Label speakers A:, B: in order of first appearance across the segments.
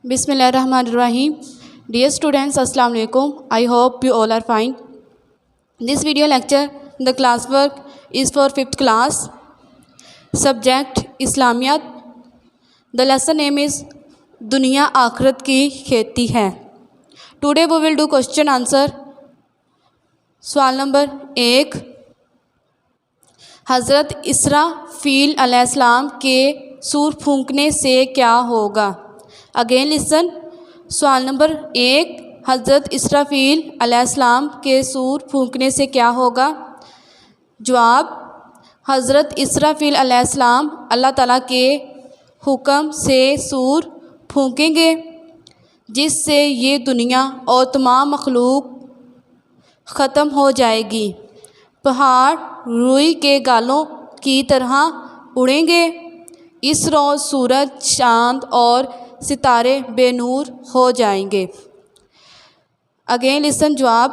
A: Bismillahirrahmanirrahim. Dear students, Assalamu alaikum. I hope you all are fine. This video lecture, the classwork is for 5th class. Subject Islamiyat. The lesson name is Duniya Akhirat ki kheti hai. Today we will do question answer. سوال number 1. حضرت اسرافیل علیہ السلام کے سور پھونکنے سے کیا ہوگا؟ Again لسن. سوال نمبر 1. حضرت اسرافیل علیہ السلام کے سور پھونکنے سے کیا ہوگا؟ جواب: حضرت اسرافیل علیہ السلام اللہ تعالیٰ کے حکم سے سور پھونکیں گے، جس سے یہ دنیا اور تمام مخلوق ختم ہو جائے گی. پہاڑ روئی کے گالوں کی طرح اڑیں گے. اس روز سورج، چاند اور ستارے بے نور ہو جائیں گے. اگین لسن. جواب: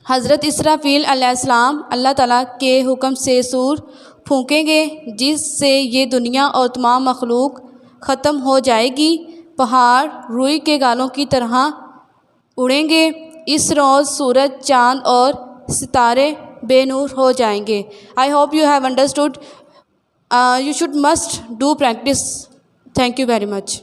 A: حضرت اسرافیل علیہ السلام اللہ تعالیٰ کے حکم سے سور پھونکیں گے، جس سے یہ دنیا اور تمام مخلوق ختم ہو جائے گی. پہاڑ روئی کے گالوں کی طرح اڑیں گے. اس روز سورج، چاند اور ستارے بے نور ہو جائیں گے. I hope you have understood. You should must do practice. Thank you very much.